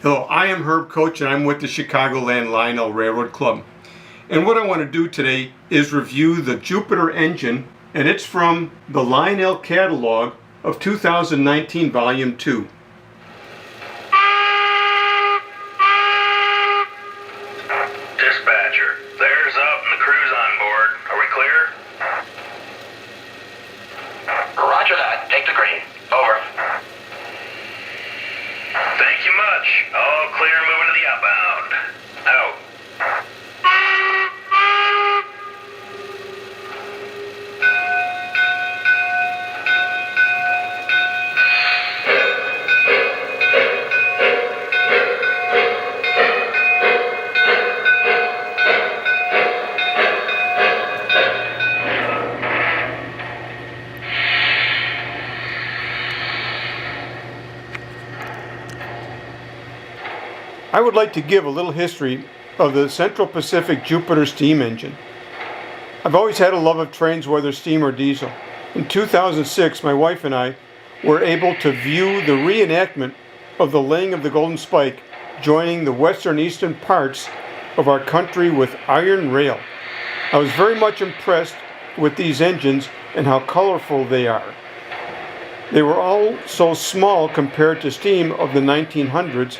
Hello, I am Herb Coach and I'm with the Chicagoland Lionel Railroad Club. And what I want to do today is review the Jupiter engine, and it's from the Lionel catalog of 2019 Volume 2. Dispatcher, there's up and the crew's on board. Are we clear? Roger that. Take the green. Over. Thank you much. All clear, moving to the outbound. Out. I would like to give a little history of the Central Pacific Jupiter steam engine. I've always had a love of trains, whether steam or diesel. In 2006, my wife and I were able to view the reenactment of the laying of the Golden Spike, joining the western eastern parts of our country with iron rail. I was very much impressed with these engines and how colorful they are. They were all so small compared to steam of the 1900s.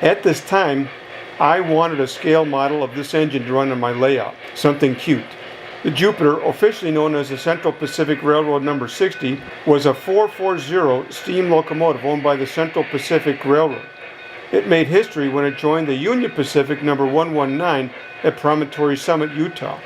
At this time, I wanted a scale model of this engine to run on my layout, something cute. The Jupiter, officially known as the Central Pacific Railroad No. 60, was a 440 steam locomotive owned by the Central Pacific Railroad. It made history when it joined the Union Pacific No. 119 at Promontory Summit, Utah.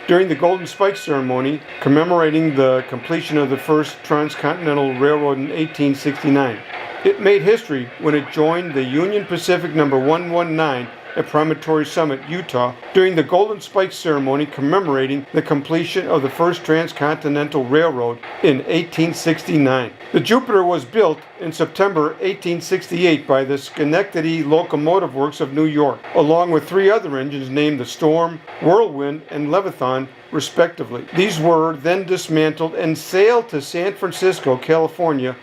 During the Golden Spike ceremony commemorating the completion of the first transcontinental railroad in 1869. It made history when it joined the Union Pacific No. 119 at Promontory Summit, Utah, during the Golden Spike ceremony commemorating the completion of the first transcontinental railroad in 1869. The Jupiter was built in September 1868 by the Schenectady Locomotive Works of New York, along with three other engines named the Storm, Whirlwind, and Leviathan, respectively. These were then dismantled and sailed to San Francisco, California,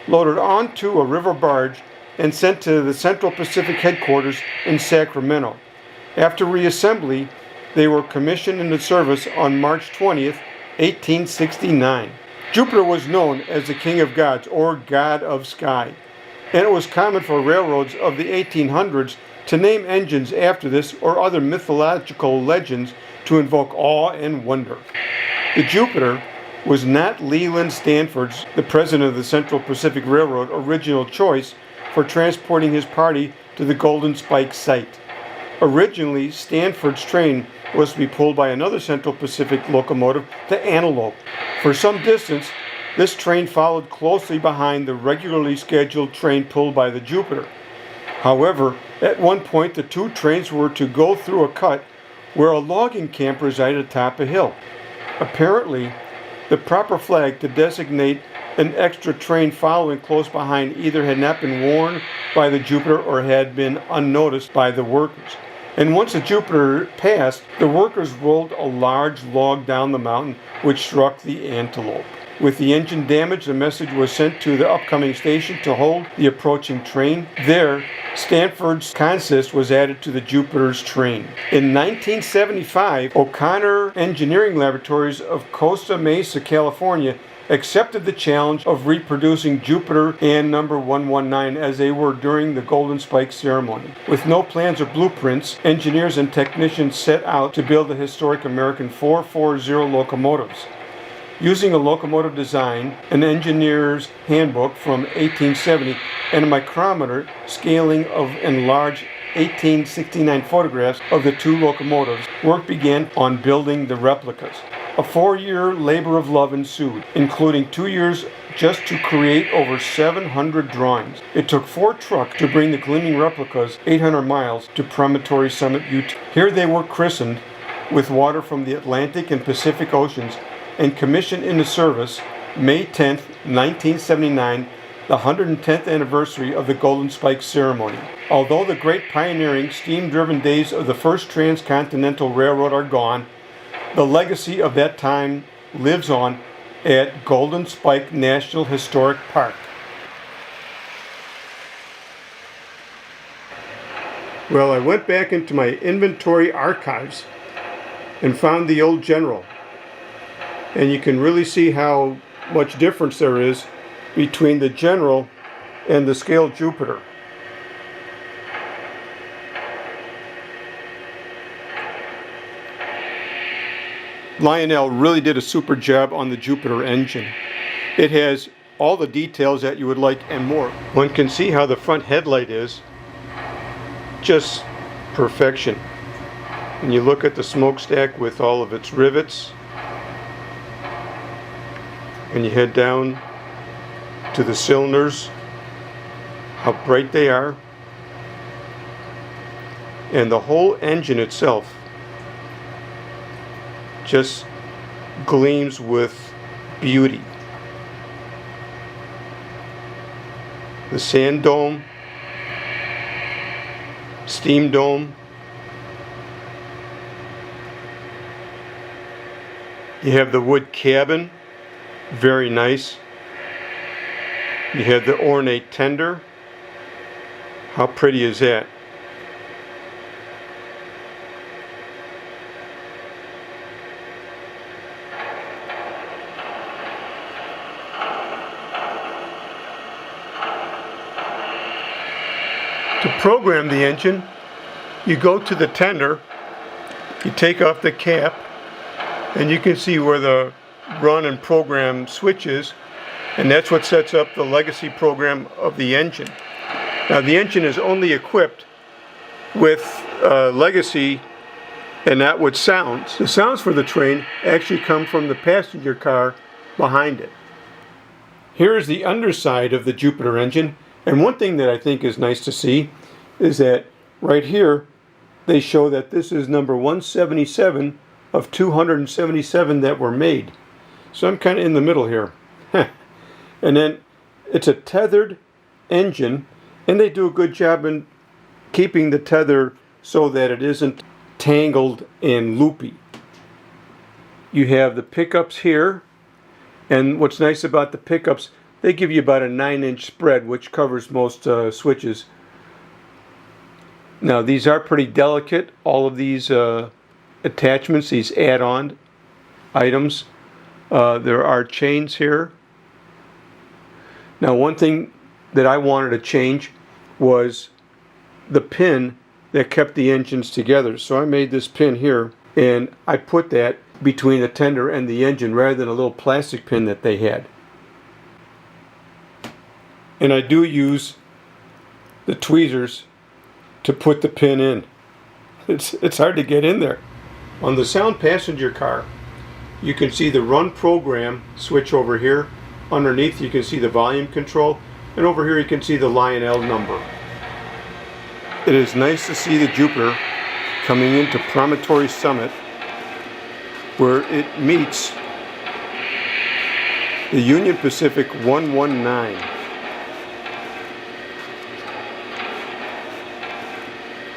loaded onto a river barge, and sent to the Central Pacific headquarters in Sacramento. After reassembly, they were commissioned into service on March 20th, 1869. Jupiter was known as the King of Gods, or God of Sky, and it was common for railroads of the 1800s to name engines after this or other mythological legends to invoke awe and wonder. The Jupiter was not Leland Stanford's, the president of the Central Pacific Railroad, original choice for transporting his party to the Golden Spike site. Originally, Stanford's train was to be pulled by another Central Pacific locomotive, the Antelope. For some distance, this train followed closely behind the regularly scheduled train pulled by the Jupiter. However, at one point, the two trains were to go through a cut where a logging camp resided atop a hill. Apparently, the proper flag to designate an extra train following close behind either had not been worn by the Jupiter or had been unnoticed by the workers. And once the Jupiter passed, the workers rolled a large log down the mountain which struck the Antelope. With the engine damaged, a message was sent to the upcoming station to hold the approaching train. There, Stanford's consist was added to the Jupiter's train. In 1975, O'Connor Engineering Laboratories of Costa Mesa, California, accepted the challenge of reproducing Jupiter and No. 119 as they were during the Golden Spike ceremony. With no plans or blueprints, engineers and technicians set out to build the historic American 440 locomotives. Using a locomotive design, an engineer's handbook from 1870, and a micrometer scaling of enlarged 1869 photographs of the two locomotives, work began on building the replicas. A 4-year labor of love ensued, including 2 years just to create over 700 drawings. It took 4 trucks to bring the gleaming replicas 800 miles to Promontory Summit, Utah. Here they were christened with water from the Atlantic and Pacific Oceans and commissioned into service May 10, 1979, the 110th anniversary of the Golden Spike ceremony. Although the great pioneering steam-driven days of the first transcontinental railroad are gone, the legacy of that time lives on at Golden Spike National Historic Park. Well, I went back into my inventory archives and found the old General. And you can really see how much difference there is between the General and the scale Jupiter. Lionel really did a super job on the Jupiter engine. It has all the details that you would like and more. One can see how the front headlight is just perfection. And you look at the smokestack with all of its rivets, and you head down to the cylinders, how bright they are, and the whole engine itself just gleams with beauty. The sand dome, steam dome. You have the wood cabin, very nice. You have the ornate tender. How pretty is that? To program the engine, you go to the tender, you take off the cap, and you can see where the run and program switch is, and that's what sets up the legacy program of the engine. Now the engine is only equipped with legacy and not with sounds. The sounds for the train actually come from the passenger car behind it. Here is the underside of the Jupiter engine. And one thing that I think is nice to see is that right here they show that this is number 177 of 277 that were made. So I'm kind of in the middle here. And then it's a tethered engine, and they do a good job in keeping the tether so that it isn't tangled and loopy. You have the pickups here, and what's nice about the pickups, they give you about a 9-inch spread, which covers most switches. Now these are pretty delicate, all of these attachments, these add-on items. There are chains here. Now one thing that I wanted to change was the pin that kept the engines together. So I made this pin here, and I put that between the tender and the engine rather than a little plastic pin that they had. And I do use the tweezers to put the pin in. It's hard to get in there. On the sound passenger car, you can see the run program switch over here. Underneath you can see the volume control, and over here you can see the Lionel number. It is nice to see the Jupiter coming into Promontory Summit, where it meets the Union Pacific 119.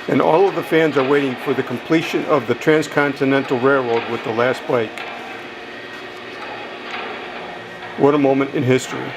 And all of the fans are waiting for the completion of the Transcontinental Railroad with the last bike. What a moment in history.